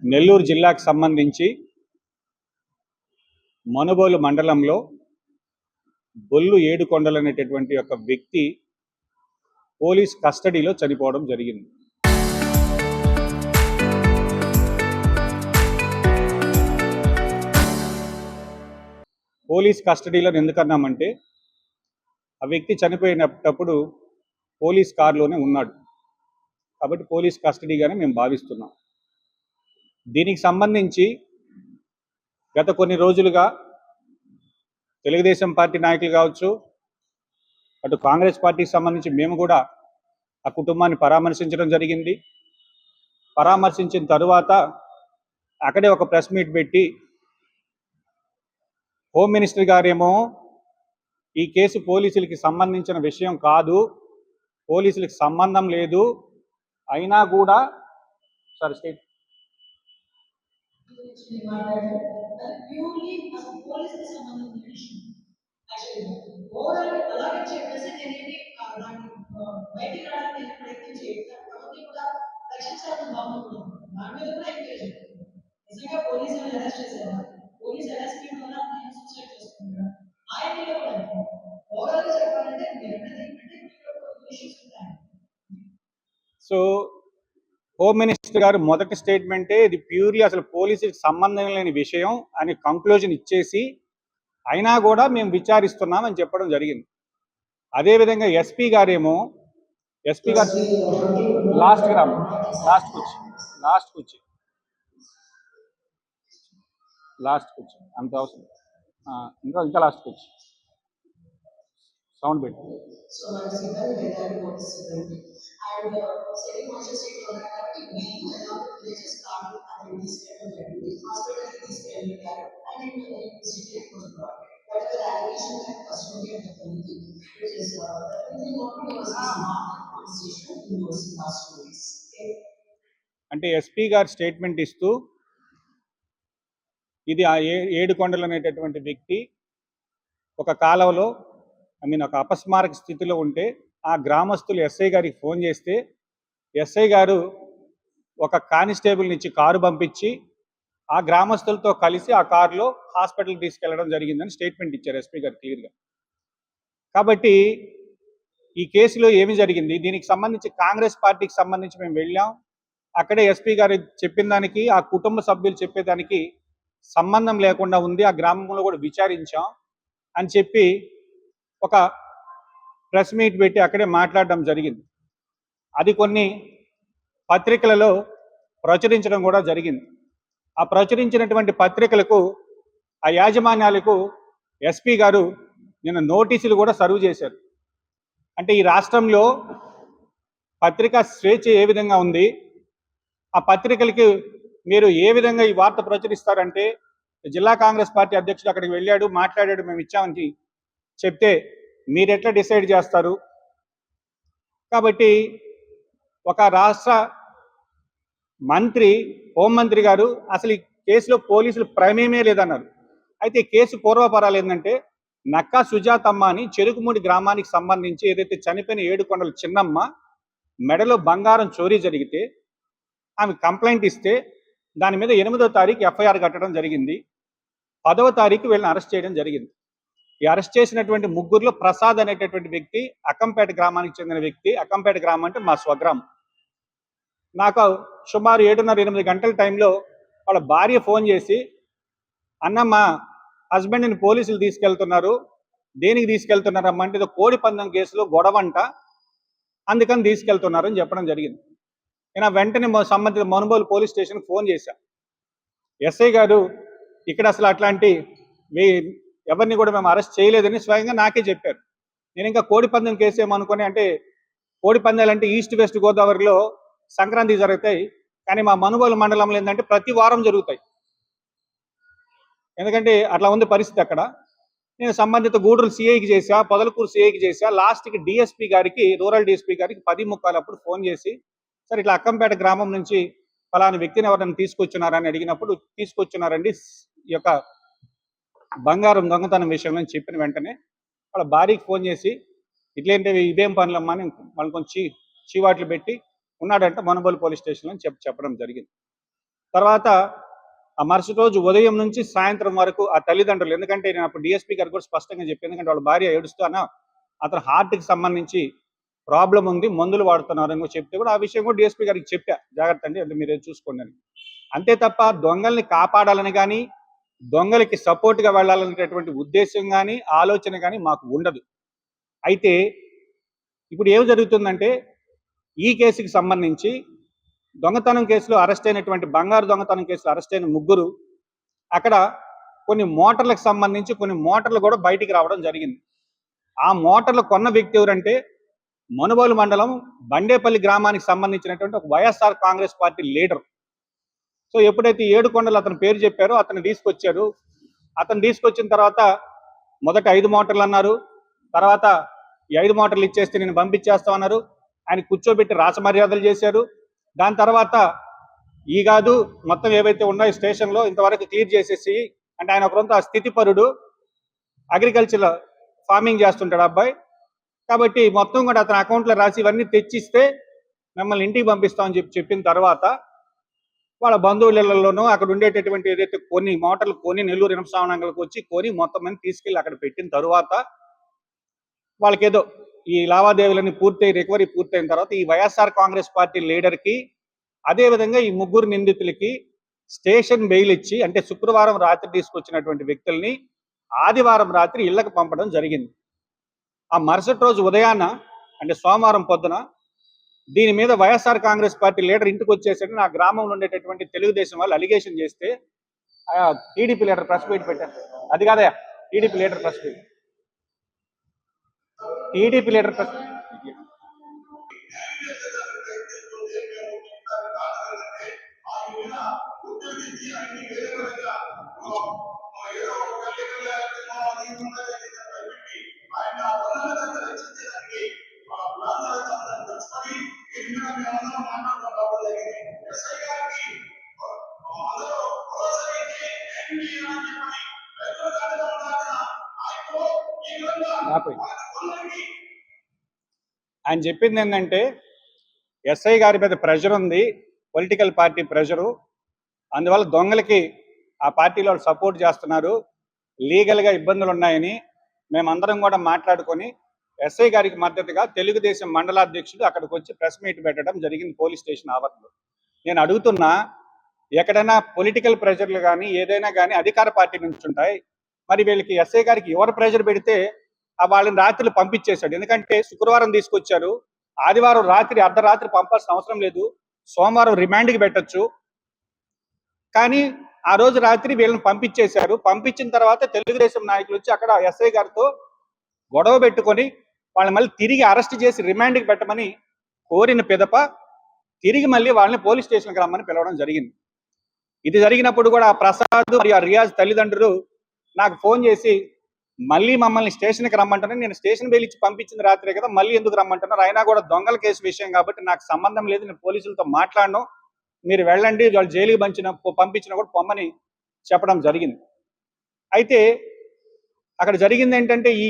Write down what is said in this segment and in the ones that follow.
నెల్లూరు జిల్లాకు సంబంధించి మనుబోలు మండలంలో బొల్లు ఏడుకొండలు అనేటటువంటి ఒక వ్యక్తి పోలీస్ కస్టడీలో చనిపోవడం జరిగింది. పోలీస్ కస్టడీలో ఎందుకన్నామంటే ఆ వ్యక్తి చనిపోయినప్పుడు పోలీస్ కారులోనే ఉన్నాడు కాబట్టి పోలీస్ కస్టడీగానే మేము భావిస్తున్నాం. దీనికి సంబంధించి గత కొన్ని రోజులుగా తెలుగుదేశం పార్టీ నాయకులు కావచ్చు, అటు కాంగ్రెస్ పార్టీకి సంబంధించి మేము కూడా ఆ కుటుంబాన్ని పరామర్శించడం జరిగింది. పరామర్శించిన తరువాత అక్కడే ఒక ప్రెస్ మీట్ పెట్టి హోమ్ మినిస్టర్ గారేమో ఈ కేసు పోలీసులకి సంబంధించిన విషయం కాదు, పోలీసులకు సంబంధం లేదు, అయినా కూడా సార్ స్టేట్ నిజంగా పోలీసులు అరెస్ట్ చేశారు. పోలీస్ అరెస్ట్ చేయడం వల్ల ఆయన సూసైడ్ చేసుకున్నాడు. ఆయన ఓవరాల్ చెప్పాలంటే సో హోమ్ మినిస్టర్ గారు మొదటి స్టేట్మెంటే ఇది ప్యూర్లీ అసలు పోలీసులకు సంబంధం లేని విషయం అని కంక్లూజన్ ఇచ్చేసి అయినా కూడా మేము విచారిస్తున్నామని చెప్పడం జరిగింది. అదేవిధంగా ఎస్పీ గారేమో ఎస్పీ గారు లాస్ట్ వచ్చి అంత అవసరం ఇంకా లాస్ట్కి వచ్చి సౌండ్ పెట్టి అంటే ఎస్పీ గారు స్టేట్మెంట్ ఇస్తూ ఇది ఆ ఏడుకొండలు అనేటటువంటి వ్యక్తి ఒక కాలంలో ఒక అపస్మారక స్థితిలో ఉంటే ఆ గ్రామస్తులు ఎస్ఐ గారికి ఫోన్ చేస్తే ఎస్ఐ గారు ఒక కానిస్టేబుల్ని ఇచ్చి కారు పంపించి ఆ గ్రామస్తులతో కలిసి ఆ కారులో హాస్పిటల్కి తీసుకెళ్లడం జరిగిందని స్టేట్మెంట్ ఇచ్చారు ఎస్పీ గారు క్లియర్గా. కాబట్టి ఈ కేసులో ఏమి జరిగింది, దీనికి సంబంధించి కాంగ్రెస్ పార్టీకి సంబంధించి మేము వెళ్ళాం. అక్కడే ఎస్పీ గారు చెప్పిన దానికి ఆ కుటుంబ సభ్యులు చెప్పేదానికి సంబంధం లేకుండా ఉంది, ఆ గ్రామంలో కూడా విచారించాం అని చెప్పి ఒక ప్రెస్ మీట్ పెట్టి అక్కడే మాట్లాడడం జరిగింది. అది కొన్ని పత్రికలలో ప్రచురించడం కూడా జరిగింది. ఆ ప్రచురించినటువంటి పత్రికలకు ఆ యాజమాన్యాలకు ఎస్పీ గారు నిన్న నోటీసులు కూడా సర్వ్ చేశారు. అంటే ఈ రాష్ట్రంలో పత్రికా స్వేచ్ఛ ఏ విధంగా ఉంది, ఆ పత్రికలకి మీరు ఏ విధంగా ఈ వార్త ప్రచురిస్తారంటే జిల్లా కాంగ్రెస్ పార్టీ అధ్యక్షుడు అక్కడికి వెళ్ళాడు, మాట్లాడాడు, మేము ఇచ్చామని చెప్తే మీరు ఎట్లా డిసైడ్ చేస్తారు? కాబట్టి ఒక రాష్ట్ర మంత్రి, హోంమంత్రి గారు అసలు ఈ కేసులో పోలీసులు ప్రమేయమే లేదన్నారు. అయితే కేసు పూర్వపరాలు ఏంటంటే నక్కా సుజాతమ్మ అని చెరుకుమూడి గ్రామానికి సంబంధించి ఏదైతే చనిపోయిన ఏడుకొండల చిన్నమ్మ మెడలో బంగారం చోరీ జరిగితే ఆమె కంప్లైంట్ ఇస్తే దాని మీద 8వ తారీఖు ఎఫ్ఐఆర్ కట్టడం జరిగింది. 10వ తారీఖు వీళ్ళని అరెస్ట్ చేయడం జరిగింది. ఈ అరెస్ట్ చేసినటువంటి ముగ్గురులో ప్రసాద్ అనేటటువంటి వ్యక్తి అక్కంపేట గ్రామానికి చెందిన వ్యక్తి. అక్కంపేట గ్రామం అంటే మా స్వగ్రామం. నాకు సుమారు 7:30-8 గంటల టైంలో వాళ్ళ భార్య ఫోన్ చేసి, అన్న మా హస్బెండ్ని పోలీసులు తీసుకెళ్తున్నారు, దేనికి తీసుకెళ్తున్నారమ్మా అంటే ఏదో కోడి పందెం కేసులో గొడవంట, అందుకని తీసుకెళ్తున్నారు అని చెప్పడం జరిగింది. నేను వెంటనే సంబంధిత మనుబోలు పోలీస్ స్టేషన్కి ఫోన్ చేశాను. ఎస్ఐ గారు ఇక్కడ అసలు అట్లాంటి ఎవరిని కూడా మేము అరెస్ట్ చేయలేదని స్వయంగా నాకే చెప్పారు. నేను ఇంకా కోడి పందెం కేసు ఏమనుకుని, అంటే కోడి పందాలంటే ఈస్ట్ వెస్ట్ గోదావరిలో సంక్రాంతి జరుగుతాయి, కానీ మా మనుబోలు మండలంలో ఏంటంటే ప్రతి వారం జరుగుతాయి. ఎందుకంటే అట్లా ఉంది పరిస్థితి అక్కడ. నేను సంబంధిత గూడూరు సిఐకి చేశా, పొదలకూరు సిఐకి చేశా, లాస్ట్కి డిఎస్పీ గారికి, రూరల్ డిఎస్పీ గారికి 10:30 ఫోన్ చేసి, సార్ ఇట్లా అక్కంపేట గ్రామం నుంచి ఫలాని వ్యక్తిని ఎవరైనా తీసుకొచ్చున్నారని అడిగినప్పుడు, తీసుకొచ్చున్నారండి ఈ యొక్క బంగారం దొంగతనం విషయంలో చెప్పిన వెంటనే వాళ్ళ భార్యకి ఫోన్ చేసి ఇట్లేంటివి ఇదేం పనులమ్మా అని వాళ్ళు కొంచెం చీవాట్లు పెట్టి ఉన్నాడంటే మనుబోలు పోలీస్ స్టేషన్లో చెప్పడం జరిగింది. తర్వాత ఆ మరుసటి రోజు ఉదయం నుంచి సాయంత్రం వరకు ఆ తల్లిదండ్రులు, ఎందుకంటే నేను అప్పుడు డిఎస్పీ గారు కూడా స్పష్టంగా చెప్పాను, ఎందుకంటే వాళ్ళ భార్య ఏడుస్తూ అతను హార్ట్కి సంబంధించి ప్రాబ్లం ఉంది, మందులు వాడుతున్నారు అని చెప్తే కూడా ఆ విషయం కూడా డిఎస్పీ గారికి చెప్పా, జాగ్రత్త అండి అంటే మీరు చూసుకోండి అని. అంతే తప్ప దొంగల్ని కాపాడాలని కానీ దొంగలకి సపోర్ట్గా వెళ్ళాలనేటటువంటి ఉద్దేశం కానీ ఆలోచన కానీ మాకు ఉండదు. అయితే ఇప్పుడు ఏం జరుగుతుందంటే ఈ కేసుకి సంబంధించి దొంగతనం కేసులో అరెస్ట్ అయినటువంటి బంగారు దొంగతనం కేసులో అరెస్ట్ అయిన ముగ్గురు అక్కడ కొన్ని మోటార్లకు సంబంధించి కొన్ని మోటార్లు కూడా బయటికి రావడం జరిగింది. ఆ మోటార్లు కొన్న వ్యక్తి ఎవరంటే మనుబోలు మండలం బండేపల్లి గ్రామానికి సంబంధించినటువంటి ఒక YSR Congress party leader. So ఎప్పుడైతే ఏడుకొండలు అతని పేరు చెప్పారో అతను తీసుకొచ్చారు. అతను తీసుకొచ్చిన తర్వాత మొదట 5 మోటార్లు అన్నారు, తర్వాత ఈ 5 మోటార్లు ఇచ్చేస్తే నేను పంపించేస్తామన్నారు. ఆయన కూర్చోబెట్టి రాచమర్యాదలు చేశారు. దాని తర్వాత ఈ కాదు మొత్తం ఏవైతే ఉన్నాయో స్టేషన్లో ఇంతవరకు క్లియర్ చేసేసి, అంటే ఆయన ఒకరంతా స్థితిపరుడు, అగ్రికల్చర్ ఫార్మింగ్ చేస్తుంటాడు అబ్బాయి, కాబట్టి మొత్తం కూడా అతని అకౌంట్లో రాసి ఇవన్నీ తెచ్చిస్తే మిమ్మల్ని ఇంటికి పంపిస్తామని చెప్పిన తర్వాత వాళ్ళ బంధువులలోనూ అక్కడ ఉండేటటువంటి ఏదైతే కొన్ని మోటార్లు కొని నెల్లూరు ఇనపసామనంగలకు వచ్చి కొని మొత్తం మంది తీసుకెళ్ళి అక్కడ పెట్టిన తర్వాత వాళ్ళకేదో ఈ లావాదేవీలన్నీ పూర్తయి రికవరీ పూర్తయిన తర్వాత ఈ వైఎస్ఆర్ కాంగ్రెస్ పార్టీ లీడర్కి అదేవిధంగా ఈ ముగ్గురు నిందితులకి స్టేషన్ బెయిల్ ఇచ్చి, అంటే శుక్రవారం రాత్రి తీసుకొచ్చినటువంటి వ్యక్తుల్ని ఆదివారం రాత్రి ఇళ్లకు పంపడం జరిగింది. ఆ మరుసటి రోజు ఉదయాన్న అంటే సోమవారం పొద్దున దీని మీద వైఎస్ఆర్ కాంగ్రెస్ పార్టీ లీడర్ ఇంటికి వచ్చేసరికి నా గ్రామంలో ఉండేటటువంటి తెలుగుదేశం వాళ్ళు అలిగేషన్ చేస్తే టీడీపీ లీడర్ ప్రెస్ మీట్ పెట్టారు. అది కాదయా TDP leader press meet, TDP leader press ఆయన చెప్పింది ఏంటంటే ఎస్ఐ గారి మీద ప్రెషర్ ఉంది, పొలిటికల్ పార్టీ ప్రెషరు, అందువల్ల దొంగలకి ఆ పార్టీలో సపోర్ట్ చేస్తున్నారు, లీగల్గా ఇబ్బందులు ఉన్నాయని మేమందరం కూడా మాట్లాడుకొని ఎస్ఐ గారికి మద్దతుగా తెలుగుదేశం మండలాధ్యక్షుడు అక్కడికి వచ్చి ప్రెస్ మీట్ పెట్టడం జరిగింది పోలీస్ స్టేషన్ ఆవరణలో. నేను అడుగుతున్నా, ఎక్కడైనా పొలిటికల్ ప్రెషర్లు కానీ ఏదైనా కానీ అధికార పార్టీ నుంచి ఉంటాయి, మరి వీళ్ళకి ఎస్ఐ గారికి ఎవరు ప్రెషర్ పెడితే వాళ్ళని రాత్రులు పంపించేశాడు. ఎందుకంటే శుక్రవారం తీసుకొచ్చారు, ఆదివారం రాత్రి అర్ధరాత్రి పంపాల్సిన అవసరం లేదు, సోమవారం రిమాండ్కి పెట్టచ్చు, కానీ ఆ రోజు రాత్రి వీళ్ళని పంపించేశారు. పంపించిన తర్వాత తెలుగుదేశం నాయకులు వచ్చి అక్కడ ఎస్ఐ గారితో గొడవ పెట్టుకొని వాళ్ళని మళ్ళీ తిరిగి అరెస్ట్ చేసి రిమాండ్కి పెట్టమని కోరిన పిదప తిరిగి మళ్ళీ వాళ్ళని పోలీస్ స్టేషన్కి రమ్మని పిలవడం జరిగింది. ఇది జరిగినప్పుడు కూడా ప్రసాద్ మరియు ఆ రియాజ్ తల్లిదండ్రులు నాకు ఫోన్ చేసి మళ్ళీ మమ్మల్ని స్టేషన్కి రమ్మంటున్నారు, నేను స్టేషన్ బెయిల్ ఇచ్చి పంపించిన రాత్రే కదా మళ్ళీ ఎందుకు రమ్మంటున్నారు, అయినా కూడా దొంగల కేసు విషయం కాబట్టి నాకు సంబంధం లేదు, నేను పోలీసులతో మాట్లాడను, మీరు వెళ్ళండి, వాళ్ళు జైలుకి పంపించినా కూడా పొమ్మని చెప్పడం జరిగింది. అయితే అక్కడ జరిగింది ఏంటంటే ఈ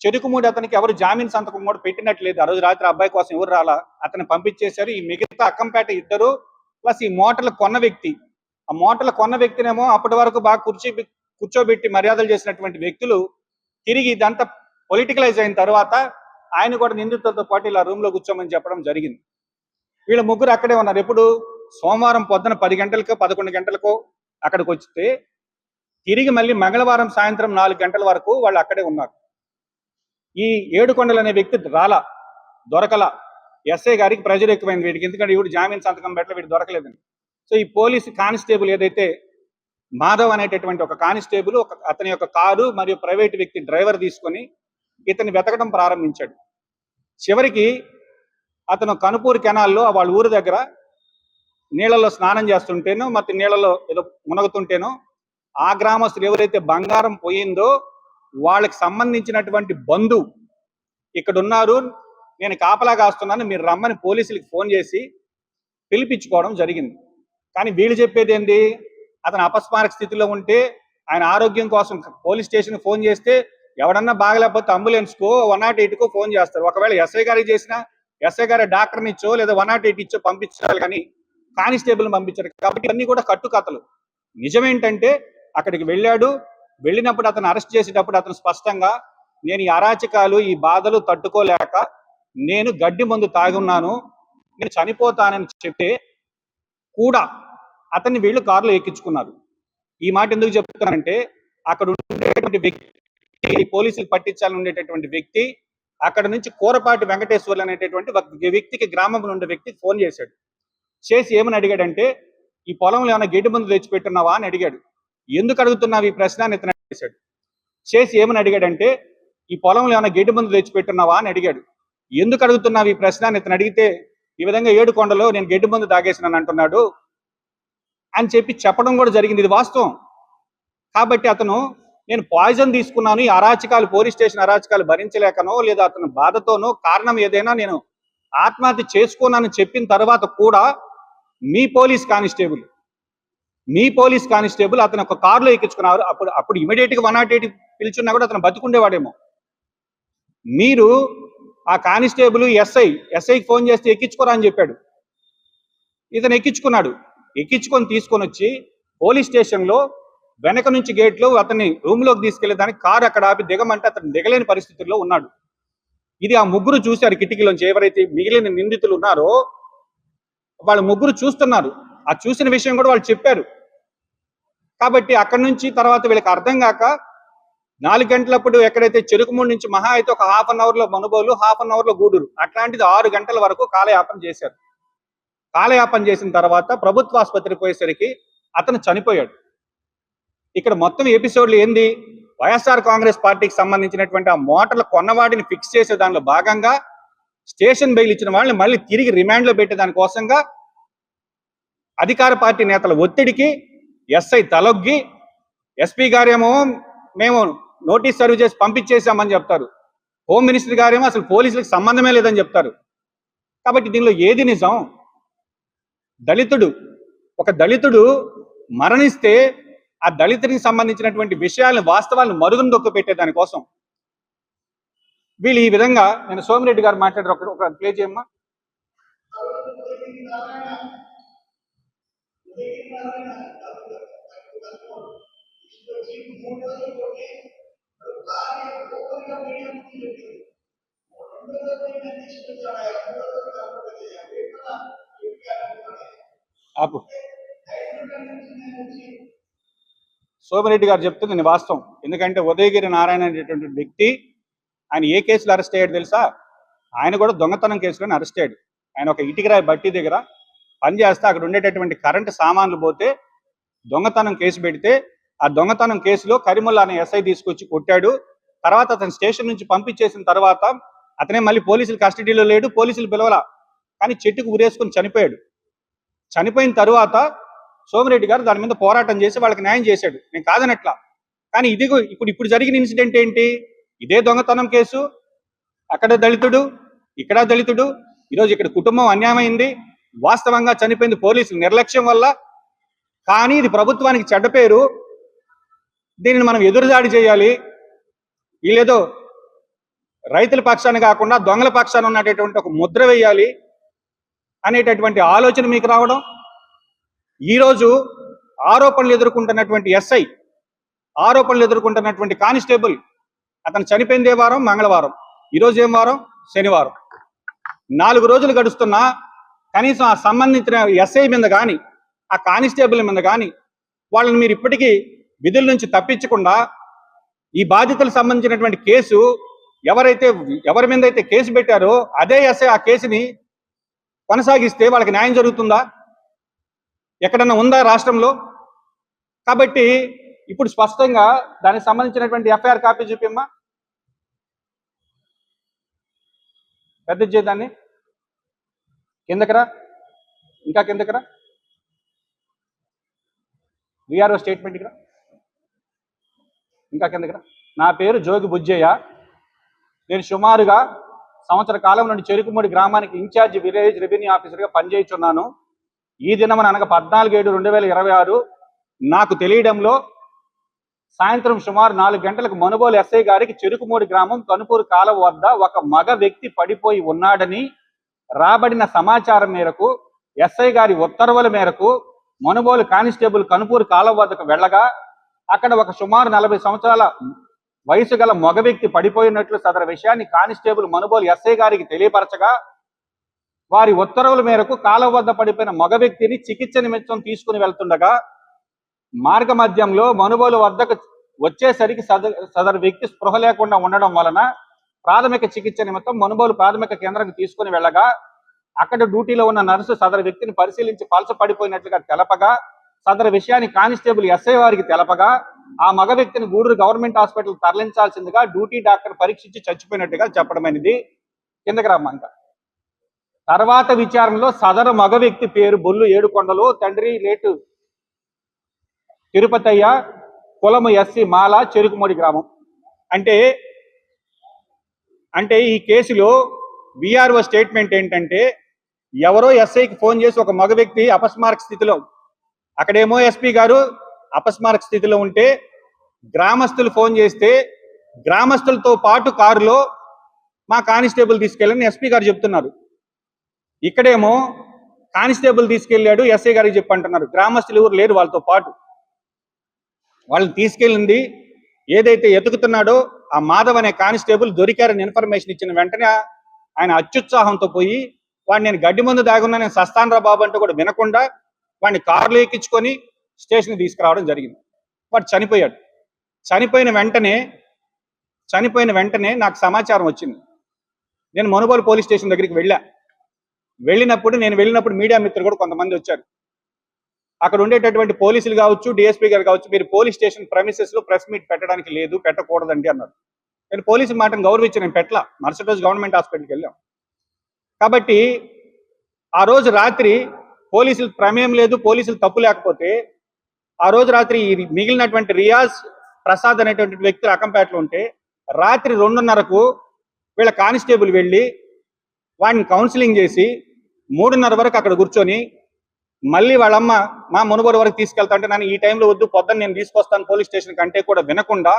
చెరుకుమూడి అతనికి ఎవరు జామీన్ సంతకం కూడా పెట్టినట్లేదు. ఆ రోజు రాత్రి అబ్బాయి కోసం ఎవరు రాలా, అతను పంపించేశారు. ఈ మిగతా అక్కంపేట ఇద్దరు ప్లస్ ఈ మోటార్లు కొన్న వ్యక్తి, ఆ మోటార్లు కొన్న వ్యక్తినేమో అప్పటి వరకు బాగా కూర్చోబెట్టి మర్యాదలు చేసినటువంటి వ్యక్తులు తిరిగి ఇదంతా పొలిటికలైజ్ అయిన తర్వాత ఆయన కూడా నిందితులతో పాటు ఇలా రూమ్లో కూర్చోమని చెప్పడం జరిగింది. వీళ్ళ ముగ్గురు అక్కడే ఉన్నారు. ఎప్పుడు సోమవారం పొద్దున 10 గంటలకో 11 గంటలకో అక్కడికి వస్తే తిరిగి మళ్ళీ మంగళవారం సాయంత్రం 4 గంటల వరకు వాళ్ళు అక్కడే ఉన్నారు. ఈ ఏడుకొండలు అనే వ్యక్తి రాలా, దొరకలా. ఎస్ఐ గారికి ప్రెజర్ ఎక్కువైంది వీడికి, ఎందుకంటే వీడు జామీన్ సంతకం పెట్టలే, వీడు దొరకలేదని. సో ఈ పోలీసు కానిస్టేబుల్ ఏదైతే మాధవ్ అనేటటువంటి ఒక కానిస్టేబుల్ అతని యొక్క కారు మరియు ప్రైవేట్ వ్యక్తి డ్రైవర్ తీసుకొని ఇతన్ని వెతకడం ప్రారంభించాడు. చివరికి అతను కనుపూరు కెనాల్లో వాళ్ళ ఊరు దగ్గర నీళ్ళలో స్నానం చేస్తుంటేనో మరి నీళ్ళలో ఏదో మునగుతుంటేనో ఆ గ్రామస్తులు ఎవరైతే బంగారం పోయిందో వాళ్ళకి సంబంధించినటువంటి బంధువు ఇక్కడ ఉన్నారు, నేను కాపలా కాస్తున్నాను, మీరు రమ్మని పోలీసులకు ఫోన్ చేసి పిలిపించుకోవడం జరిగింది. కానీ వీళ్ళు చెప్పేది ఏంటి, అతను అపస్మారక స్థితిలో ఉంటే ఆయన ఆరోగ్యం కోసం పోలీస్ స్టేషన్కి ఫోన్ చేస్తే ఎవడన్నా బాగలేకపోతే అంబులెన్స్కో 108కో ఫోన్ చేస్తారు. ఒకవేళ ఎస్ఐ గారికి చేసినా ఎస్ఐ గారి డాక్టర్ని ఇచ్చో లేదా 108 ఇచ్చో పంపించాలి, కానీ కానిస్టేబుల్ని పంపించారు. కాబట్టి ఇవన్నీ కూడా కట్టుకథలు. నిజమేంటంటే అక్కడికి వెళ్ళాడు. వెళ్ళినప్పుడు అతను అరెస్ట్ చేసేటప్పుడు అతను స్పష్టంగా నేను ఈ అరాచకాలు ఈ బాధలు తట్టుకోలేక నేను గడ్డి మందు తాగున్నాను, నేను చనిపోతానని చెప్తే కూడా అతన్ని వీళ్ళు కారులో ఎక్కించుకున్నారు. ఈ మాట ఎందుకు చెప్తున్నానంటే అక్కడ ఉండేటువంటి వ్యక్తి, పోలీసులు పట్టించాలని ఉండేటటువంటి వ్యక్తి అక్కడ నుంచి కూరపాటి వెంకటేశ్వర్లు అనేటటువంటి ఒక వ్యక్తికి, గ్రామంలో ఉండే వ్యక్తికి ఫోన్ చేశాడు. చేసి ఏమని అడిగాడంటే ఈ పొలంలో ఏమైనా గడ్డి మందు తెచ్చిపెట్టున్నావా అని అడిగాడు. ఎందుకు అడుగుతున్నావు ఈ ప్రశ్న అని ఇతను అడిగాడు. చేసి ఏమని అడిగాడంటే ఈ పొలంలో ఏమైనా గడ్డి మందు తెచ్చిపెట్టున్నావా అని అడిగాడు. ఎందుకు అడుగుతున్నావు ఈ ప్రశ్న అని ఇతను అడిగితే ఈ విధంగా 7 కొండలో నేను గడ్డి మందు తాగేసినాను అంటున్నాడు అని చెప్పి చెప్పడం కూడా జరిగింది. ఇది వాస్తవం. కాబట్టి అతను నేను పాయిజన్ తీసుకున్నాను, ఈ అరాచకాలు, పోలీస్ స్టేషన్ అరాచకాలు భరించలేకనో లేదా అతను బాధతోనో కారణం ఏదైనా నేను ఆత్మహత్య చేసుకున్నానని చెప్పిన తర్వాత కూడా మీ పోలీస్ కానిస్టేబుల్ అతను ఒక కారులో ఎక్కించుకున్నారు. అప్పుడు ఇమీడియట్ గా 108 పిలుచున్నా కూడా అతను బతుకుండేవాడేమో. మీరు ఆ కానిస్టేబుల్ ఎస్ఐకి ఫోన్ చేస్తే ఎక్కించుకోరా అని చెప్పాడు. ఇతను ఎక్కించుకున్నాడు. ఎక్కించుకొని తీసుకొని వచ్చి పోలీస్ స్టేషన్లో వెనక నుంచి గేట్లో అతన్ని రూమ్లోకి తీసుకెళ్లేదానికి కారు అక్కడ ఆపి దిగమంటే అతను దిగలేని పరిస్థితుల్లో ఉన్నాడు. ఇది ఆ ముగ్గురు చూశారు కిటికీలోంచి. ఎవరైతే మిగిలిన నిందితులు ఉన్నారో వాళ్ళు ముగ్గురు చూస్తున్నారు. ఆ చూసిన విషయం కూడా వాళ్ళు చెప్పారు. కాబట్టి అక్కడి నుంచి తర్వాత వీళ్ళకి అర్థం కాక 4 గంటలప్పుడు ఎక్కడైతే చెరుకుమూడి నుంచి మహా అయితే ఒక ½ అన్ అవర్లో మనుబోలు, ½ అన్ అవర్లో గూడూరు, అట్లాంటిది 6 గంటల వరకు కాలయాపన చేశారు. కాలయాపన చేసిన తర్వాత ప్రభుత్వ ఆసుపత్రికి పోయేసరికి అతను చనిపోయాడు. ఇక్కడ మొత్తం ఎపిసోడ్లు ఏంది? వైఎస్ఆర్ కాంగ్రెస్ పార్టీకి సంబంధించినటువంటి ఆ మోటార్ల కొన్నవాడిని ఫిక్స్ చేసే దానిలో భాగంగా స్టేషన్ బెయిల్ ఇచ్చిన వాళ్ళని మళ్ళీ తిరిగి రిమాండ్లో పెట్టే దానికోసంగా అధికార పార్టీ నేతల ఒత్తిడికి ఎస్ఐ తలొగ్గి, ఎస్పీ గారేమో మేము నోటీస్ సర్వ్ చేసి పంపించేశామని చెప్తారు. హోమ్ మినిస్టర్ గారేమో అసలు పోలీసులకు సంబంధమే లేదని చెప్తారు. కాబట్టి దీనిలో ఏది నిజం? ఒక దళితుడు మరణిస్తే ఆ దళితుడికి సంబంధించినటువంటి విషయాలను, వాస్తవాలను మరుగున దొక్క పెట్టేదాని కోసం వీళ్ళు ఈ విధంగా, నేను సోమిరెడ్డి గారు మాట్లాడారు, ఒక ప్లే చేయమ్మా. ఆపు. సోమిరెడ్డి గారు చెప్తుంది నేను వాస్తవం. ఎందుకంటే ఉదయగిరి నారాయణ అనేటువంటి వ్యక్తి ఆయన ఏ కేసులో అరెస్ట్ అయ్యాడు తెలుసా? ఆయన కూడా దొంగతనం కేసులోనే అరెస్ట్ అయ్యాడు. ఆయన ఒక ఇటుకరాయి బట్టి దగ్గర పనిచేస్తే అక్కడ ఉండేటటువంటి కరెంటు సామాన్లు పోతే దొంగతనం కేసు పెడితే ఆ దొంగతనం కేసులో కరిముల్లా అనే ఎస్ఐ తీసుకొచ్చి కొట్టాడు. తర్వాత అతను స్టేషన్ నుంచి పంపించేసిన తర్వాత అతనే మళ్ళీ పోలీసుల కస్టడీలో లేడు, పోలీసులు పిలవలా, కానీ చెట్టుకు ఉరేసుకొని చనిపోయాడు. చనిపోయిన తర్వాత సోమిరెడ్డి గారు దాని మీద పోరాటం చేసి వాళ్ళకి న్యాయం చేశాడు, నేను కాదనట్లా. కానీ ఇదిగో ఇప్పుడు జరిగిన ఇన్సిడెంట్ ఏంటి? ఇదే దొంగతనం కేసు, అక్కడ దళితుడు, ఇక్కడ దళితుడు, ఈరోజు ఇక్కడ కుటుంబం అన్యాయమైంది. వాస్తవంగా చనిపోయింది పోలీసుల నిర్లక్ష్యం వల్ల. కానీ ఇది ప్రభుత్వానికి చెడ్డ పేరు, దీనిని మనం ఎదురుదాడి చేయాలి. వీళ్ళేదో రైతుల పక్షాన కాకుండా దొంగల పక్షాన ఉన్నటువంటి ఒక ముద్ర వేయాలి అనేటటువంటి ఆలోచన మీకు రావడం, ఈరోజు ఆరోపణలు ఎదుర్కొంటున్నటువంటి ఎస్ఐ, ఆరోపణలు ఎదుర్కొంటున్నటువంటి కానిస్టేబుల్, అతను చనిపోయిందే వారం మంగళవారం, ఈరోజు ఏం వారం? శనివారం. 4 రోజులు గడుస్తున్నా కనీసం ఆ సంబంధించిన ఎస్ఐ మీద కానీ ఆ కానిస్టేబుల్ మీద కానీ వాళ్ళని మీరు ఇప్పటికీ విధుల నుంచి తప్పించకుండా ఈ బాధితులకు సంబంధించినటువంటి కేసు ఎవరి మీద అయితే కేసు పెట్టారో అదే ఎస్ఐ ఆ కేసుని కొనసాగిస్తే వాళ్ళకి న్యాయం జరుగుతుందా? ఎక్కడన్నా ఉందా రాష్ట్రంలో? కాబట్టి ఇప్పుడు స్పష్టంగా దానికి సంబంధించినటువంటి ఎఫ్ఐఆర్ కాపీ చూపిమ్మా, పెద్ద చేద్దాన్ని, కిందకరా, ఇంకా కిందకరా, విఆర్ఓ స్టేట్మెంట్ ఇక్కడ, ఇంకా కిందకరా. నా పేరు జోగి బుజ్జయ్య. నేను సుమారుగా సంవత్సర కాలం నుండి చెరుకుమూడి గ్రామానికి ఇన్ఛార్జ్ విలేజ్ రెవెన్యూ ఆఫీసర్గా పనిచేస్తున్నాను. ఈ దినం అనగా 14/7/2026 నాకు తెలియడంలో సాయంత్రం సుమారు 4 గంటలకు మనుబోలు ఎస్ఐ గారికి చెరుకుమూడి గ్రామం కనుపూరు కాలువ వద్ద ఒక మగ వ్యక్తి పడిపోయి ఉన్నాడని రాబడిన సమాచారం మేరకు ఎస్ఐ గారి ఉత్తర్వుల మేరకు మనుబోలు కానిస్టేబుల్ కనుపూరు కాలం వద్దకు వెళ్ళగా అక్కడ ఒక సుమారు 40 సంవత్సరాల వయసు గల మగ వ్యక్తి పడిపోయినట్లు సదరు విషయాన్ని కానిస్టేబుల్ మనుబోలు ఎస్ఐ గారికి తెలియపరచగా వారి ఉత్తర్వుల మేరకు కాలం వద్ద పడిపోయిన మగ వ్యక్తిని చికిత్స నిమిత్తం తీసుకుని వెళ్తుండగా మార్గ మధ్యంలో మనుబోలు వద్దకు వచ్చేసరికి సదరు వ్యక్తి స్పృహ లేకుండా ఉండడం వలన ప్రాథమిక చికిత్స నిమిత్తం మనుబోలు ప్రాథమిక కేంద్రానికి తీసుకుని వెళ్ళగా అక్కడ డ్యూటీలో ఉన్న నర్సు సదరు వ్యక్తిని పరిశీలించి పలస పడిపోయినట్లుగా తెలపగా సదరు విషయాన్ని కానిస్టేబుల్ ఎస్ఐ వారికి తెలపగా ఆ మగ వ్యక్తిని గూడూరు గవర్నమెంట్ హాస్పిటల్ తరలించాల్సిందిగా డ్యూటీ డాక్టర్ పరీక్షించి చచ్చిపోయినట్టుగా చెప్పడమైనది. కిందకి రమ్మంట. తర్వాత విచారణలో సదరు మగ వ్యక్తి పేరు బొల్లు ఏడుకొండలు, తండ్రి లేటు తిరుపతయ్య, కులము ఎస్సి మాల, చెరుకుమూడి గ్రామం. అంటే ఈ కేసులో విఆర్ఓ స్టేట్మెంట్ ఏంటంటే ఎవరో ఎస్ఐకి ఫోన్ చేసి ఒక మగ వ్యక్తి అపస్మారక స్థితిలో, అక్కడేమో ఎస్పీ గారు అపస్మారక స్థితిలో ఉంటే గ్రామస్తులు ఫోన్ చేస్తే గ్రామస్తులతో పాటు కారులో మా కానిస్టేబుల్ తీసుకెళ్ళని ఎస్పీ గారు చెప్తున్నారు. ఇక్కడేమో కానిస్టేబుల్ తీసుకెళ్ళాడు ఎస్ఐ గారికి చెప్పంటున్నారు. గ్రామస్తులు ఎవరు లేరు వాళ్ళతో పాటు. వాళ్ళని తీసుకెళ్ళింది ఏదైతే ఎతుకుతున్నాడో ఆ మాధవ్ అనే కానిస్టేబుల్ దొరికారని ఇన్ఫర్మేషన్ ఇచ్చిన వెంటనే ఆయన అత్యుత్సాహంతో పోయి వాడిని నేను గడ్డి ముందు దాగున్నా, నేను సస్తానరా బాబు అంటూ కూడా వినకుండా వాడిని కారులో ఎక్కించుకొని స్టేషన్కి తీసుకురావడం జరిగింది. వాడు చనిపోయాడు. చనిపోయిన వెంటనే నాకు సమాచారం వచ్చింది. నేను మనుబోలు పోలీస్ స్టేషన్ దగ్గరికి వెళ్ళినప్పుడు మీడియా మిత్రులు కూడా కొంతమంది వచ్చారు. అక్కడ ఉండేటటువంటి పోలీసులు కావచ్చు, డిఎస్పీ గారు కావచ్చు, మీరు పోలీస్ స్టేషన్ ప్రెమిసెస్ లో ప్రెస్ మీట్ పెట్టడానికి లేదు, పెట్టకూడదండి అన్నారు. నేను పోలీసు మాటను గౌరవించి నేను పెట్టలా. మరుసటి రోజు గవర్నమెంట్ హాస్పిటల్కి వెళ్ళాం. కాబట్టి ఆ రోజు రాత్రి పోలీసులు ప్రమేయం లేదు, పోలీసులు తప్పు లేకపోతే ఆ రోజు రాత్రి మిగిలినటువంటి రియాజ్ ప్రసాద్ అనేటువంటి వ్యక్తులు అకంపేటలో ఉంటే రాత్రి 2:30కు వీళ్ళ కానిస్టేబుల్ వెళ్ళి వాడిని కౌన్సిలింగ్ చేసి 3:30 వరకు అక్కడ కూర్చొని మళ్ళీ వాళ్ళమ్మ మా మునుగోడు వరకు తీసుకెళ్తా అంటే నన్ను ఈ టైంలో వద్దు, పొద్దున్న నేను తీసుకొస్తాను పోలీస్ స్టేషన్ కంటే కూడా వినకుండా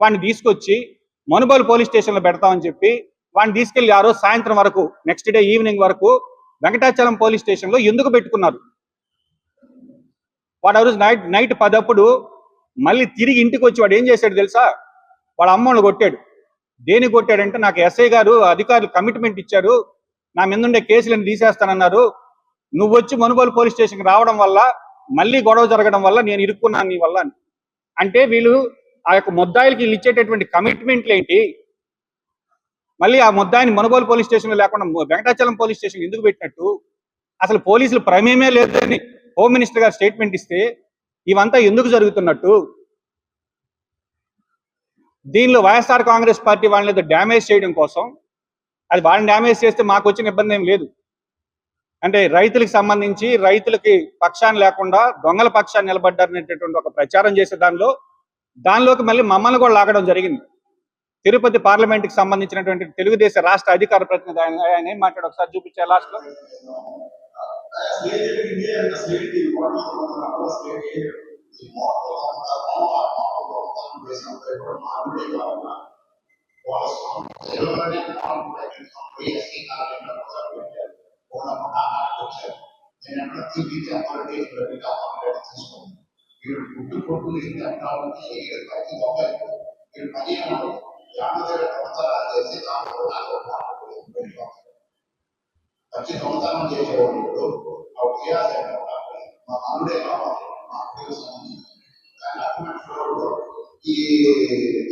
వాడిని తీసుకొచ్చి మనుబోలు పోలీస్ స్టేషన్లో పెడతామని చెప్పి వాడిని తీసుకెళ్లి ఆ రోజు సాయంత్రం వరకు, నెక్స్ట్ డే ఈవినింగ్ వరకు వెంకటాచలం పోలీస్ స్టేషన్లో ఎందుకు పెట్టుకున్నారు? వాడు ఆ రోజు నైట్ 10 అప్పుడు మళ్ళీ తిరిగి ఇంటికి వచ్చి వాడు ఏం చేశాడు తెలుసా? వాళ్ళ అమ్మోళ్ళు కొట్టాడు. దేనికి కొట్టాడంటే నాకు ఎస్ఐ గారు అధికారులు కమిట్మెంట్ ఇచ్చారు, నా మీద ఉండే కేసులను తీసేస్తానన్నారు, నువ్వు వచ్చి మనుబోలు పోలీస్ స్టేషన్కి రావడం వల్ల మళ్ళీ గొడవ జరగడం వల్ల నేను ఇరుక్కున్నాను నీ వల్ల. అంటే వీళ్ళు ఆ యొక్క ముద్దాయిలకి వీళ్ళు ఇచ్చేటటువంటి కమిట్మెంట్లు ఏంటి? మళ్ళీ ఆ ముద్దాయిని మనుబోలు పోలీస్ స్టేషన్లో లేకుండా వెంకటాచలం పోలీస్ స్టేషన్ ఎందుకు పెట్టినట్టు? అసలు పోలీసులు ప్రమేయమే లేదని హోమ్ మినిస్టర్ గారు స్టేట్మెంట్ ఇస్తే ఇవంతా ఎందుకు జరుగుతున్నట్టు? దీనిలో వైఎస్ఆర్ కాంగ్రెస్ పార్టీ వాళ్ళని ఏదో డ్యామేజ్ చేయడం కోసం, అది వాళ్ళని డ్యామేజ్ చేస్తే మాకు వచ్చిన ఇబ్బంది ఏం లేదు. అంటే రైతులకు సంబంధించి రైతులకి పక్షాన్ని లేకుండా దొంగల పక్షాన్ని నిలబడ్డారనేటటువంటి ఒక ప్రచారం చేసే దానిలోకి మళ్ళీ మమ్మల్ని కూడా లాగడం జరిగింది. తిరుపతి పార్లమెంట్కి సంబంధించినటువంటి తెలుగుదేశం రాష్ట్ర అధికార ప్రతినిధి ఆయన ఏం మాట్లాడు ఒకసారి చూపించే లాస్ట్ లో. వచ్చి దొంగతనం చేసేవాళ్ళు మా తమ్ముడే కావాలి ఈ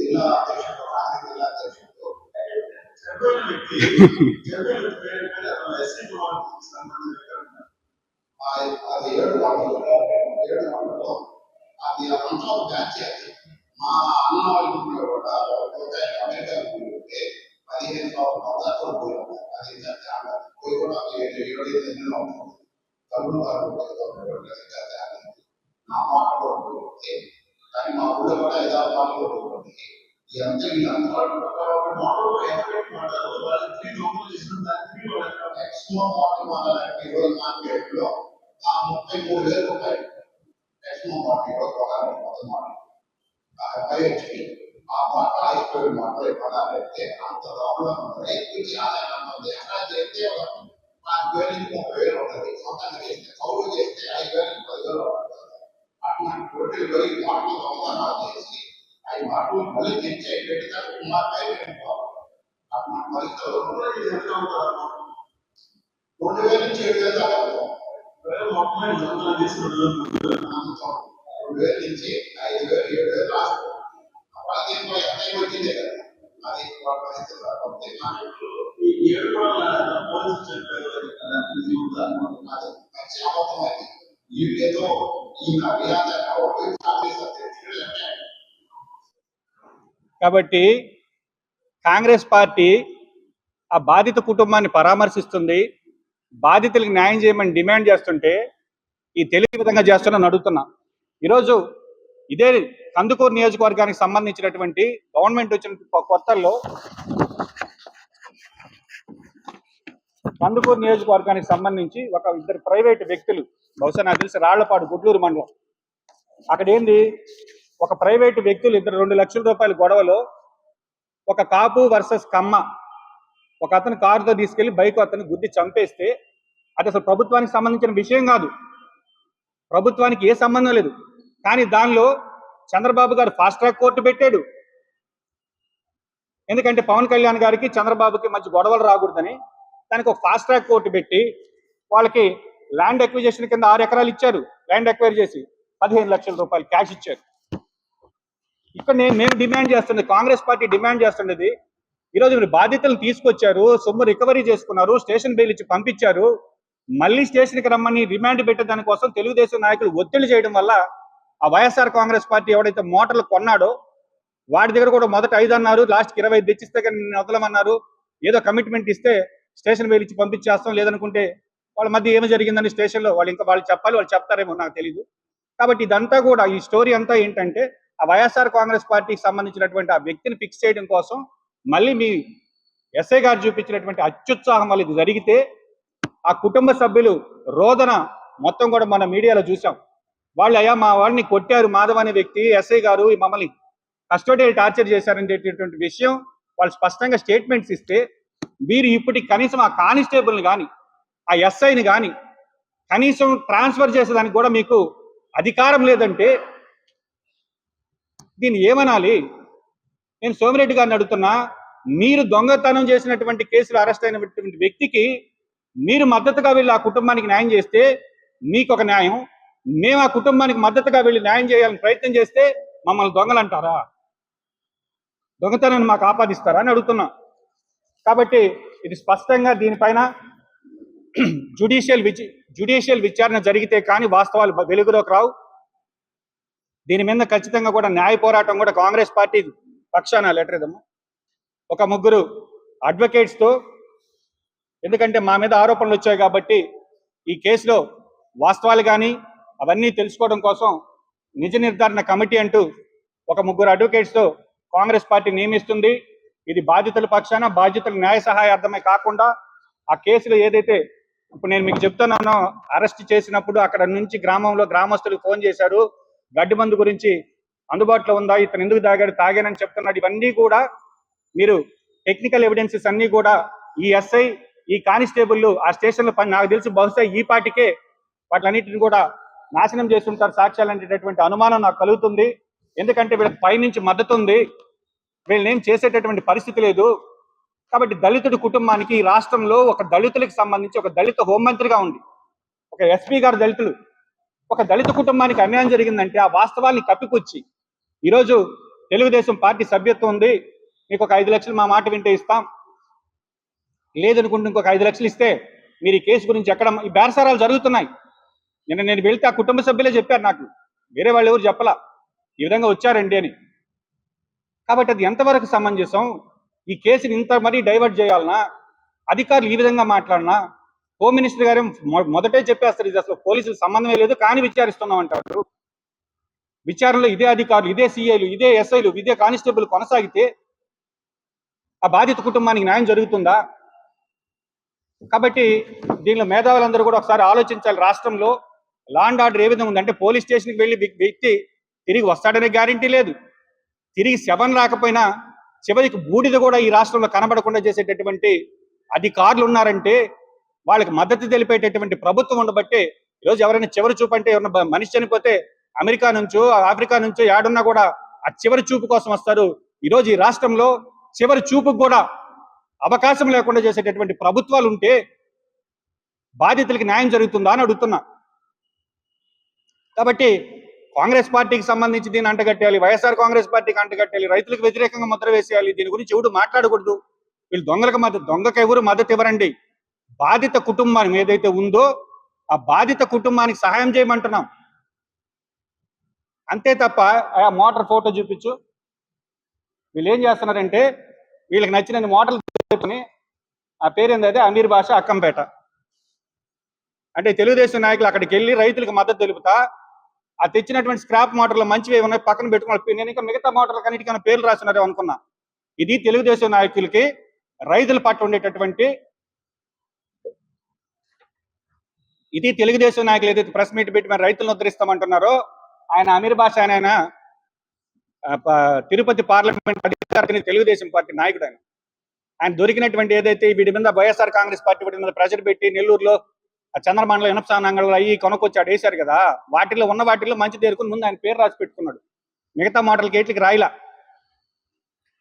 జిల్లా అధ్యక్షుడు రాష్ట్ర జిల్లా అధ్యక్షుడు అది 7 గంటల్లో అది అంతా బ్యాచ్ చేయాలి. మా అన్న వాళ్ళు కూడా అమెరికా ఉంటే 15 సంవత్సరాలు పోయాము. అది పోయి కూడా 7 ఉంటుంది. కళ్ళు నా మాట కూడా కానీ మా ఊళ్ళో కూడా 5-6 మార్కులు ఉంటుంది. ఇదంతా వీళ్ళంతా ఎక్స్మో మార్కెట్లో ఆ 33,000 రూపాయలు ఎక్స్మో మార్కెట్లో ఆ మాట అయిపోయి మాట్లాడే పదాలంటే అంత రైతుకి ఆదాయం ఎక్కడ చేస్తే 40,000 ఉంటుంది. సొంతంగా చేస్తే కౌలు చేస్తే 5,000 10,000 అట్లాంటి రోడ్లు పోయి మాటలు దొంగతనాలు చేసి అవి మాటలు మళ్ళీ తెచ్చి పెట్టిన మాట్లాడే అట్లాంటి పరిస్థితులు 2,000 నుంచి 7,000 దాకా మొత్తం 2,000 నుంచి 5,000 7,000 రాసుకో వాళ్ళకి ఎంత వచ్చిందే కదా అది వాళ్ళ పరిస్థితులు ఈ 7 పోలీసు చెప్పారు అది మంచి అబద్ధమైంది వీళ్ళేదో ఈ అభియాన్ని కాంగ్రెస్ అధ్యక్షుడు కాబట్టి కాంగ్రెస్ పార్టీ ఆ బాధిత కుటుంబాన్ని పరామర్శిస్తుంది, బాధితులకు న్యాయం చేయమని డిమాండ్ చేస్తుంటే ఈ తెలియ విధంగా చేస్తున్నాను అడుగుతున్నా. ఈరోజు ఇదే కందుకూరు నియోజకవర్గానికి సంబంధించినటువంటి గవర్నమెంట్ వచ్చిన కొత్తల్లో కందుకూరు నియోజకవర్గానికి సంబంధించి ఒక ఇద్దరు ప్రైవేటు వ్యక్తులు, బహుశా నాకు తెలిసి రాళ్లపాడు గుడ్లూరు మండలం, అక్కడ ఏంది ఒక ప్రైవేటు వ్యక్తులు ఇద్దరు 2 లక్షల రూపాయల గొడవలో ఒక కాపు వర్సెస్ కమ్మ ఒక అతను కారుతో తీసుకెళ్లి బైక్ అతను గుద్ది చంపేస్తే అది అసలు ప్రభుత్వానికి సంబంధించిన విషయం కాదు, ప్రభుత్వానికి ఏ సంబంధం లేదు. కానీ దానిలో చంద్రబాబు గారు ఫాస్ట్ ట్రాక్ కోర్టు పెట్టాడు. ఎందుకంటే పవన్ కళ్యాణ్ గారికి చంద్రబాబుకి మధ్య గొడవలు రాకూడదని దానికి ఒక ఫాస్ట్ ట్రాక్ కోర్టు పెట్టి వాళ్ళకి ల్యాండ్ ఎక్విజిషన్ కింద 6 ఎకరాలు ఇచ్చారు. ల్యాండ్ ఎక్వైర్ చేసి 15 లక్షల రూపాయలు క్యాష్ ఇచ్చారు. ఇక్కడ మేము డిమాండ్ చేస్తున్నది, కాంగ్రెస్ పార్టీ డిమాండ్ చేస్తున్నది, ఈరోజు మీరు బాధ్యతలు తీసుకొచ్చారు, సొమ్ము రికవరీ చేసుకున్నారు, స్టేషన్ బెయిల్ ఇచ్చి పంపించారు, మళ్ళీ స్టేషన్కి రమ్మని రిమాండ్ పెట్టేదాని కోసం తెలుగుదేశం నాయకులు ఒత్తిడి చేయడం వల్ల ఆ వైఎస్ఆర్ కాంగ్రెస్ పార్టీ ఎవడైతే మోటార్లు కొన్నాడో వాడి దగ్గర కూడా మొదట 5 అన్నారు, లాస్ట్కి 20 తెచ్చిస్తే కానీ వదలమన్నారు. ఏదో కమిట్మెంట్ ఇస్తే స్టేషన్ బెయిల్ ఇచ్చి పంపించేస్తాం, లేదనుకుంటే వాళ్ళ మధ్య ఏమి జరిగిందని స్టేషన్లో వాళ్ళు చెప్పాలి, వాళ్ళు చెప్తారేమో నాకు తెలియదు. కాబట్టి ఇదంతా కూడా ఈ స్టోరీ అంతా ఏంటంటే ఆ వైఎస్ఆర్ కాంగ్రెస్ పార్టీకి సంబంధించినటువంటి ఆ వ్యక్తిని ఫిక్స్ చేయడం కోసం మళ్ళీ మీ ఎస్ఐ గారు చూపించినటువంటి అత్యుత్సాహం వల్ల ఇది జరిగితే ఆ కుటుంబ సభ్యులు రోదన మొత్తం కూడా మన మీడియాలో చూసాం. వాళ్ళు అయ్యా మా వాడిని కొట్టారు, మాధవ్ అనే వ్యక్తి, ఎస్ఐ గారు మమ్మల్ని కస్టోడియల్ టార్చర్ చేశారనేటటువంటి విషయం వాళ్ళు స్పష్టంగా స్టేట్మెంట్స్ ఇస్తే మీరు ఇప్పటికి కనీసం ఆ కానిస్టేబుల్ని కానీ ఆ ఎస్ఐని కానీ కనీసం ట్రాన్స్ఫర్ చేసేదానికి కూడా మీకు అధికారం లేదంటే దీన్ని ఏమనాలి? నేను సోమిరెడ్డి గారిని అడుగుతున్నా, మీరు దొంగతనం చేసినటువంటి కేసులు అరెస్ట్ అయినటువంటి వ్యక్తికి మీరు మద్దతుగా వెళ్ళి ఆ కుటుంబానికి న్యాయం చేస్తే మీకు ఒక న్యాయం, మేము ఆ కుటుంబానికి మద్దతుగా వెళ్ళి న్యాయం చేయాలని ప్రయత్నం చేస్తే మమ్మల్ని దొంగలు అంటారా? దొంగతనాన్ని మాకు ఆపాదిస్తారా అని అడుగుతున్నా. కాబట్టి ఇది స్పష్టంగా దీనిపైన జ్యుడిషియల్ విచారణ జరిగితే కానీ వాస్తవాలు వెలుగులోకి రావు. దీని మీద ఖచ్చితంగా కూడా న్యాయ పోరాటం కూడా కాంగ్రెస్ పార్టీ పక్షాన లెటర్ ఇద్దాము. ఒక 3 అడ్వకేట్స్తో, ఎందుకంటే మా మీద ఆరోపణలు వచ్చాయి కాబట్టి ఈ కేసులో వాస్తవాలు కానీ అవన్నీ తెలుసుకోవడం కోసం నిజ నిర్ధారణ కమిటీ అంటూ ఒక 3 అడ్వకేట్స్తో కాంగ్రెస్ పార్టీ నియమిస్తుంది. ఇది బాధితుల పక్షాన బాధితుల న్యాయ సహాయార్థమే కాకుండా ఆ కేసులో ఏదైతే ఇప్పుడు నేను మీకు చెప్తున్నానో, అరెస్ట్ చేసినప్పుడు అక్కడ నుంచి గ్రామంలో గ్రామస్తులు ఫోన్ చేశారు, గడ్డి మందు గురించి అందుబాటులో ఉందా, ఇతను ఎందుకు తాగానని చెప్తున్నాడు. ఇవన్నీ కూడా మీరు టెక్నికల్ ఎవిడెన్సెస్ అన్నీ కూడా ఈ ఎస్ఐ ఈ కానిస్టేబుల్ ఆ స్టేషన్లో నాకు తెలిసి బహుశా ఈ పాటికే వాటిలన్నింటిని కూడా నాశనం చేస్తుంటారు సాక్ష్యాలు అనేటటువంటి అనుమానం నాకు కలుగుతుంది. ఎందుకంటే వీళ్ళకి పైనుంచి మద్దతు ఉంది, వీళ్ళని ఏం చేసేటటువంటి పరిస్థితి లేదు. కాబట్టి దళితుడి కుటుంబానికి ఈ రాష్ట్రంలో ఒక దళితులకు సంబంధించి ఒక దళిత హోంమంత్రిగా ఉంది, ఒక ఎస్పీ గారు దళితులు, ఒక దళిత కుటుంబానికి అన్యాయం జరిగిందంటే ఆ వాస్తవాన్ని కప్పిపుచ్చి ఈరోజు తెలుగుదేశం పార్టీ సభ్యత్వం ఉంది, మీకు ఒక 5 లక్షలు మా మాట వింటే ఇస్తాం, లేదనుకుంటే ఇంకొక 5 లక్షలు ఇస్తే మీరు ఈ కేసు గురించి ఎక్కడ ఈ బేరసారాలు జరుగుతున్నాయి. నేను వెళ్తే ఆ కుటుంబ సభ్యులే చెప్పారు నాకు, వేరే వాళ్ళు ఎవరు చెప్పలా ఈ విధంగా వచ్చారండి అని. కాబట్టి అది ఎంతవరకు సమంజసం? ఈ కేసుని ఇంత మరీ డైవర్ట్ చేయాలన్నా, అధికారులు ఈ విధంగా మాట్లాడినా, హోమ్ మినిస్టర్ గారు మొదటే చెప్పేస్తారు ఇది అసలు పోలీసులు సంబంధమే లేదు కానీ విచారిస్తున్నాం అంటారు. విచారణలో ఇదే అధికారులు, ఇదే సిఐలు, ఇదే ఎస్ఐలు, ఇదే కానిస్టేబుల్ కొనసాగితే ఆ బాధిత కుటుంబానికి న్యాయం జరుగుతుందా? కాబట్టి దీనిలో మేధావులందరూ కూడా ఒకసారి ఆలోచించాలి. రాష్ట్రంలో లా అండ్ ఆర్డర్ ఏ విధంగా ఉందంటే పోలీస్ స్టేషన్కి వెళ్ళి వ్యక్తి తిరిగి వస్తాడనే గ్యారంటీ లేదు, తిరిగి శవం రాకపోయినా చివరికి బూడిద కూడా ఈ రాష్ట్రంలో కనబడకుండా చేసేటటువంటి అధికారులు ఉన్నారంటే వాళ్ళకి మద్దతు తెలిపేటటువంటి ప్రభుత్వం ఉండబట్టే ఈరోజు ఎవరైనా చివరి చూపు అంటే ఎవరైనా మనిషి చనిపోతే అమెరికా నుంచో ఆఫ్రికా నుంచో ఏడున్నా కూడా ఆ చివరి చూపు కోసం వస్తారు. ఈరోజు ఈ రాష్ట్రంలో చివరి చూపుకు కూడా అవకాశం లేకుండా చేసేటటువంటి ప్రభుత్వాలు ఉంటే బాధితులకి న్యాయం జరుగుతుందా అని అడుగుతున్నా. కాబట్టి కాంగ్రెస్ పార్టీకి సంబంధించి దీన్ని అంటగట్టాలి, వైఎస్ఆర్ కాంగ్రెస్ పార్టీకి అంటగట్టాలి, రైతులకు వ్యతిరేకంగా ముద్ర వేసేయాలి. దీని గురించి ఎవడు మాట్లాడకూడదు. వీళ్ళు దొంగకు ఎవరు మద్దతు ఇవ్వరండి. బాధిత కుటుంబానికి ఏదైతే ఉందో ఆ బాధిత కుటుంబానికి సహాయం చేయమంటున్నాం అంతే తప్ప ఆ మోటార్ ఫోటో చూపించు. వీళ్ళు ఏం చేస్తున్నారంటే వీళ్ళకి నచ్చిన మోటార్లు పెట్టుకుని ఆ పేరేంది అదే అమీర్ భాష అక్కంపేట అంటే తెలుగుదేశం నాయకులు అక్కడికి వెళ్ళి రైతులకు మద్దతు తెలుపుతా ఆ తెచ్చినటువంటి స్క్రాప్ మోటార్లు మంచివి ఉన్నాయి పక్కన పెట్టుకుని నేను ఇంకా మిగతా మోటార్లు అన్నిటికన్నా పేర్లు రాస్తున్నారే అనుకున్నా. ఇది తెలుగుదేశం నాయకులకి రైతుల పట్ల ఉండేటటువంటి ఇది తెలుగుదేశం నాయకులు ఏదైతే ప్రెస్ మీట్ పెట్టి మరి రైతులను ఉద్ధరిస్తామంటున్నారో ఆయన అమీర్ భాష ఆయన తిరుపతి పార్లమెంట్ అధికారిని తెలుగుదేశం పార్టీ నాయకుడు ఆయన దొరికినటువంటి ఏదైతే వీడి మీద వైఎస్ఆర్ కాంగ్రెస్ పార్టీ వీడి మీద ప్రెజర్ పెట్టి నెల్లూరులో చంద్రమండలం ఇనపసానంగళ్ళు అయ్యి కొనుక్కొచ్చాడు వేశారు కదా, వాటిలో ఉన్న వాటిల్లో మంచి తేరుకుని ముందు ఆయన పేరు రాసి పెట్టుకున్నాడు, మిగతా మాటలకి ఏట్లకి రాయిలా.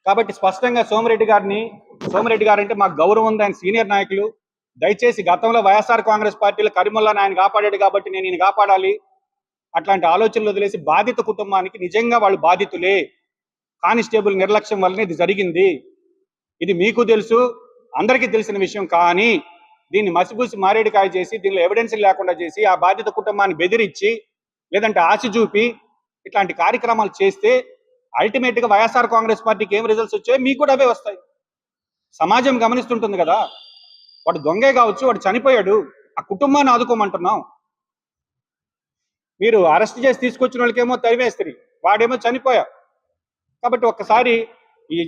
కాబట్టి స్పష్టంగా సోమిరెడ్డి గారు అంటే మాకు గౌరవం ఉంది, ఆయన సీనియర్ నాయకులు. దయచేసి గతంలో వైఎస్ఆర్ కాంగ్రెస్ పార్టీలో కరీముల్లాని ఆయన కాపాడాడు కాబట్టి నేను ఈయన కాపాడాలి అట్లాంటి ఆలోచనలు వదిలేసి బాధిత కుటుంబానికి నిజంగా వాళ్ళు బాధితులే, కానిస్టేబుల్ నిర్లక్ష్యం వల్లనే ఇది జరిగింది, ఇది మీకు తెలుసు అందరికీ తెలిసిన విషయం. కానీ దీన్ని మసిపూసి మారేడుకాయ చేసి దీనిలో ఎవిడెన్స్ లేకుండా చేసి ఆ బాధిత కుటుంబాన్ని బెదిరించి లేదంటే ఆశ చూపి ఇట్లాంటి కార్యక్రమాలు చేస్తే అల్టిమేట్ గా వైఎస్ఆర్ కాంగ్రెస్ పార్టీకి ఏం రిజల్ట్స్ వచ్చాయి మీకు కూడా అవే వస్తాయి. సమాజం గమనిస్తుంటుంది కదా. వాడు దొంగే కావచ్చు, వాడు చనిపోయాడు, ఆ కుటుంబాన్ని ఆదుకోమంటున్నాం. మీరు అరెస్ట్ చేసి తీసుకొచ్చిన వాళ్ళకేమో తరివేస్తారు, వాడేమో చనిపోయా. కాబట్టి ఒక్కసారి ఈ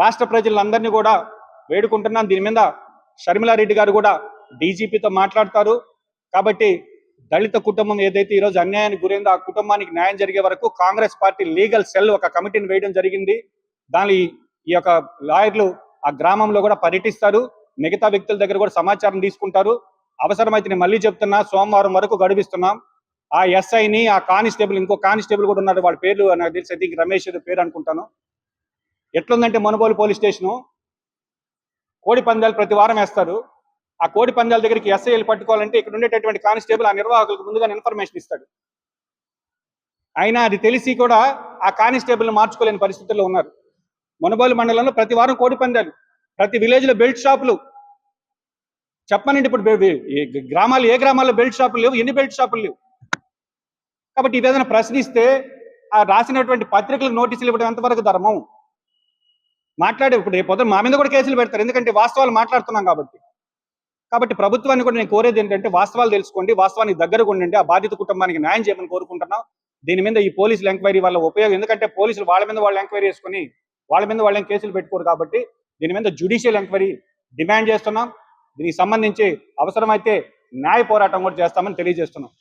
రాష్ట్ర ప్రజలందరినీ కూడా వేడుకుంటున్నాం, దీని మీద షర్మిలారెడ్డి గారు కూడా డీజీపీతో మాట్లాడతారు. కాబట్టి దళిత కుటుంబం ఏదైతే ఈరోజు అన్యాయానికి గురైందో ఆ కుటుంబానికి న్యాయం జరిగే వరకు కాంగ్రెస్ పార్టీ లీగల్ సెల్ ఒక కమిటీని వేయడం జరిగింది. దాని ఈ యొక్క లాయర్లు ఆ గ్రామంలో కూడా పర్యటిస్తారు, మిగతా వ్యక్తుల దగ్గర కూడా సమాచారం తీసుకుంటారు. అవసరమైతే నేను మళ్ళీ చెప్తున్నా, సోమవారం వరకు గడువిస్తున్నాం. ఆ ఎస్ఐని ఆ కానిస్టేబుల్ ఇంకో కానిస్టేబుల్ కూడా ఉన్నారు, వాళ్ళ పేర్లు నాకు తెలిసి దీనికి రమేష్ పేరు అనుకుంటాను. ఎట్లుందంటే మునుగోలు పోలీస్ స్టేషను కోడి పందాలు ప్రతి వారం వేస్తారు. ఆ కోడి పందాల దగ్గరికి ఎస్ఐలు పట్టుకోవాలంటే ఇక్కడ ఉండేటటువంటి కానిస్టేబుల్ ఆ నిర్వాహకులకు ముందుగా ఇన్ఫర్మేషన్ ఇస్తాడు. అయినా అది తెలిసి కూడా ఆ కానిస్టేబుల్ మార్చుకోలేని పరిస్థితుల్లో ఉన్నారు. మునుగోలు మండలంలో ప్రతి వారం కోడి పందాలు, ప్రతి విలేజ్ లో బెల్ట్ షాపులు. చెప్పనండి ఇప్పుడు గ్రామాలు ఏ గ్రామాల్లో బెల్ట్ షాపులు లేవు, ఎన్ని బెల్ట్ షాపులు లేవు. కాబట్టి ఇదేదైనా ప్రశ్నిస్తే ఆ రాసినటువంటి పత్రికలకు నోటీసులు ఇవ్వడం ఎంతవరకు ధర్మం? మాట్లాడే ఇప్పుడు రేపు మా మీద కూడా కేసులు పెడతారు, ఎందుకంటే వాస్తవాలు మాట్లాడుతున్నాం కాబట్టి. కాబట్టి ప్రభుత్వాన్ని కూడా నేను కోరేది ఏంటంటే వాస్తవాలు తెలుసుకోండి, వాస్తవానికి దగ్గరకు ఉండండి, ఆ బాధిత కుటుంబానికి న్యాయం చేయమని కోరుకుంటున్నాం. దీని మీద ఈ పోలీసుల ఎంక్వైరీ వల్ల ఉపయోగం, ఎందుకంటే పోలీసులు వాళ్ళ మీద వాళ్ళు ఎంక్వైరీ చేసుకుని వాళ్ళ మీద వాళ్ళని కేసులు పెట్టుకోరు. కాబట్టి దీని మీద జ్యుడిషియల్ ఎంక్వైరీ డిమాండ్ చేస్తున్నాం. దీనికి సంబంధించి అవసరమైతే న్యాయ పోరాటం కూడా చేస్తామని తెలియజేస్తున్నాం.